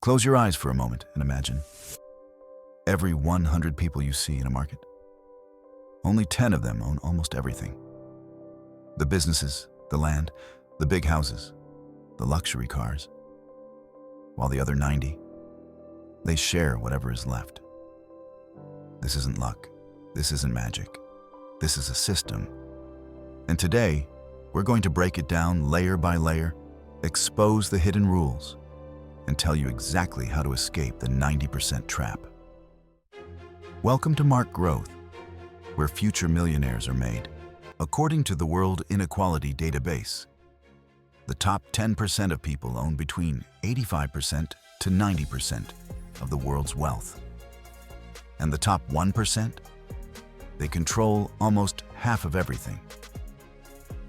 Close your eyes for a moment and imagine. Every 100 people you see in a market, only 10 of them own almost everything. The businesses, the land, the big houses, the luxury cars. While the other 90, they share whatever is left. This isn't luck. This isn't magic. This is a system. And today, we're going to break it down layer by layer, expose the hidden rules, and tell you exactly how to escape the 90% trap. Welcome to Mark Growth, where future millionaires are made. According to the World Inequality Database, the top 10% of people own between 85% to 90% of the world's wealth. And the top 1%? They control almost half of everything.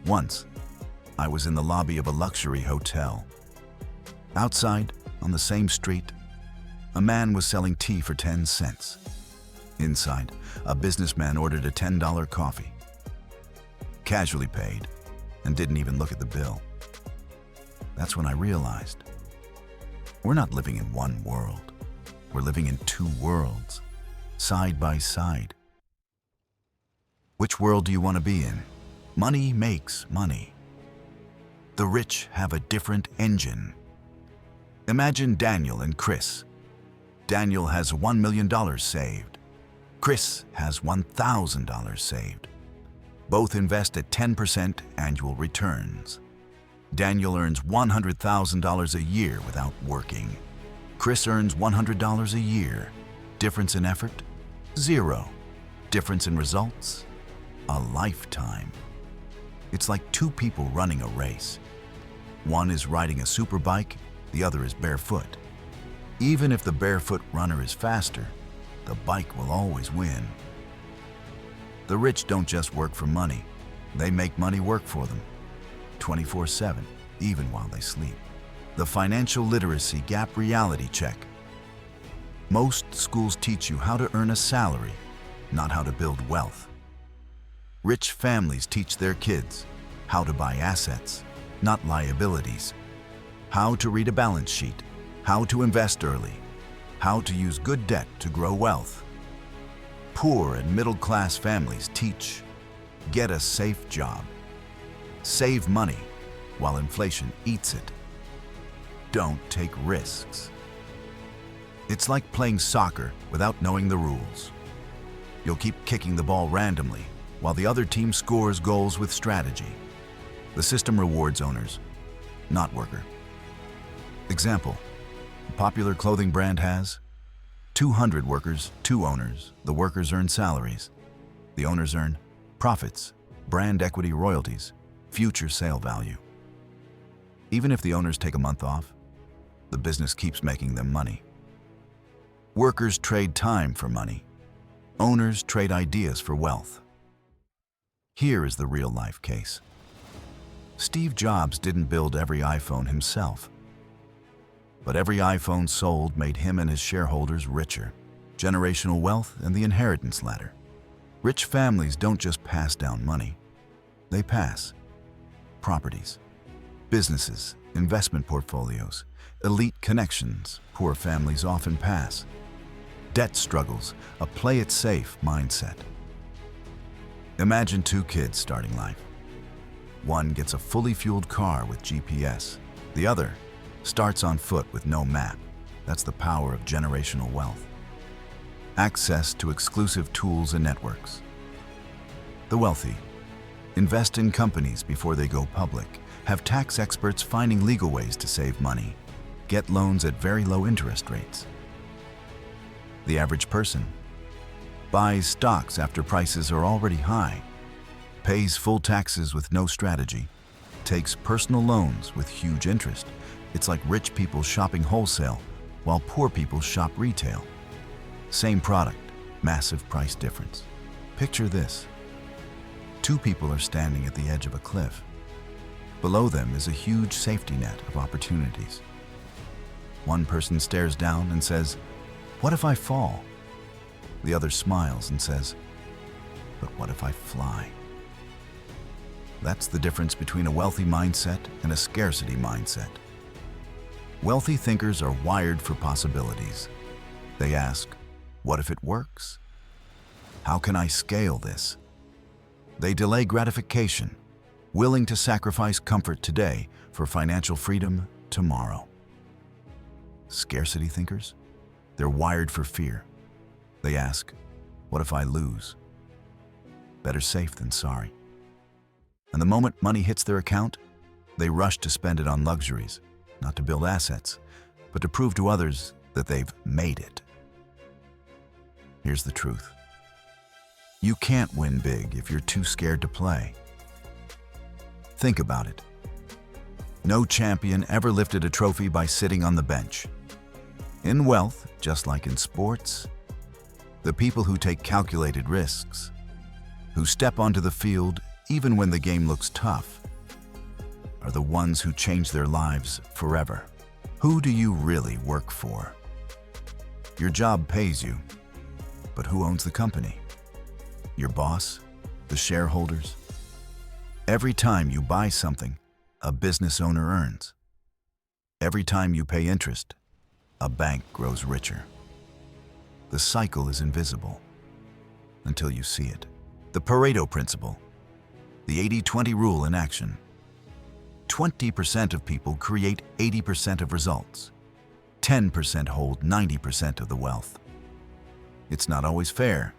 Once, I was in the lobby of a luxury hotel. Outside, on the same street, a man was selling tea for 10 cents. Inside, a businessman ordered a $10 coffee. Casually paid, and didn't even look at the bill. That's when I realized, we're not living in one world. We're living in two worlds, side by side. Which world do you want to be in? Money makes money. The rich have a different engine. Imagine Daniel and Chris. Daniel has $1 million saved. Chris has $1,000 saved. Both invest at 10% annual returns. Daniel earns $100,000 a year without working. Chris earns $100 a year. Difference in effort? Zero. Difference in results? A lifetime. It's like two people running a race. One is riding a superbike, the other is barefoot. Even if the barefoot runner is faster, the bike will always win. The rich don't just work for money, they make money work for them, 24/7, even while they sleep. The financial literacy gap reality check. Most schools teach you how to earn a salary, not how to build wealth. Rich families teach their kids how to buy assets, not liabilities, how to read a balance sheet, how to invest early, how to use good debt to grow wealth. Poor and middle-class families teach, get a safe job, save money while inflation eats it. Don't take risks. It's like playing soccer without knowing the rules. You'll keep kicking the ball randomly while the other team scores goals with strategy. The system rewards owners, not worker. Example, a popular clothing brand has 200 workers, 2 owners. The workers earn salaries. The owners earn profits, brand equity royalties, future sale value. Even if the owners take a month off, the business keeps making them money. Workers trade time for money. Owners trade ideas for wealth. Here is the real-life case. Steve Jobs didn't build every iPhone himself. But every iPhone sold made him and his shareholders richer. Generational wealth and the inheritance ladder. Rich families don't just pass down money. They pass properties, businesses, investment portfolios, elite connections. Poor families often pass debt struggles, a play-it-safe mindset. Imagine 2 kids starting life. One gets a fully fueled car with GPS. The other starts on foot with no map. That's the power of generational wealth. Access to exclusive tools and networks. The wealthy invest in companies before they go public, have tax experts finding legal ways to save money, get loans at very low interest rates. The average person buys stocks after prices are already high, pays full taxes with no strategy, takes personal loans with huge interest. It's like rich people shopping wholesale while poor people shop retail. Same product, massive price difference. Picture this. 2 people are standing at the edge of a cliff. Below them is a huge safety net of opportunities. One person stares down and says, "What if I fall?" The other smiles and says, "But what if I fly?" That's the difference between a wealthy mindset and a scarcity mindset. Wealthy thinkers are wired for possibilities. They ask, what if it works? How can I scale this? They delay gratification, willing to sacrifice comfort today for financial freedom tomorrow. Scarcity thinkers? They're wired for fear. They ask, what if I lose? Better safe than sorry. And the moment money hits their account, they rush to spend it on luxuries, not to build assets, but to prove to others that they've made it. Here's the truth. You can't win big if you're too scared to play. Think about it. No champion ever lifted a trophy by sitting on the bench. In wealth, just like in sports, the people who take calculated risks, who step onto the field even when the game looks tough, are the ones who change their lives forever. Who do you really work for? Your job pays you, but who owns the company? Your boss? The shareholders? Every time you buy something, a business owner earns. Every time you pay interest, a bank grows richer. The cycle is invisible until you see it. The Pareto principle, the 80-20 rule in action. 20% of people create 80% of results. 10% hold 90% of the wealth. It's not always fair,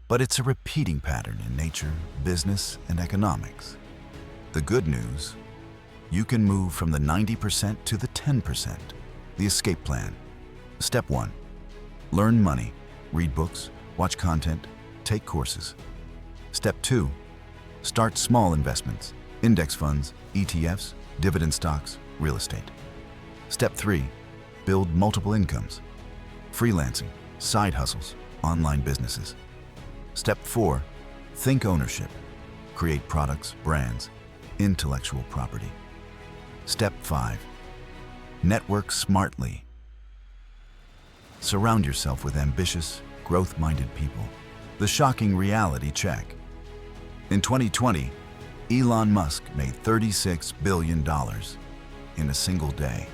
but it's a repeating pattern in nature, business, and economics. The good news, you can move from the 90% to the 10%. The escape plan. Step 1. Learn money. Read books, watch content, take courses. Step 2. Start small investments. Index funds, ETFs, dividend stocks, real estate. Step 3. Build multiple incomes. Freelancing, side hustles, online businesses. Step 4. Think ownership. Create products, brands, intellectual property. Step 5. Network smartly. Surround yourself with ambitious, growth-minded people. The shocking reality check. In 2020, Elon Musk made $36 billion in a single day.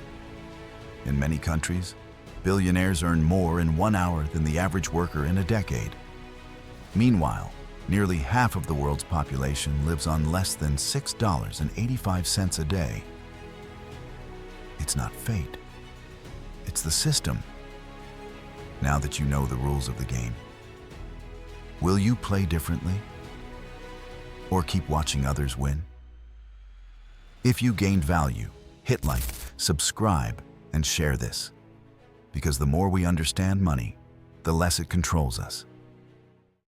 In many countries, billionaires earn more in 1 hour than the average worker in a decade. Meanwhile, nearly half of the world's population lives on less than $6.85 a day. It's not fate. It's the system. Now that you know the rules of the game, will you play differently? Or keep watching others win? If you gained value, hit like, subscribe, and share this. Because the more we understand money, the less it controls us.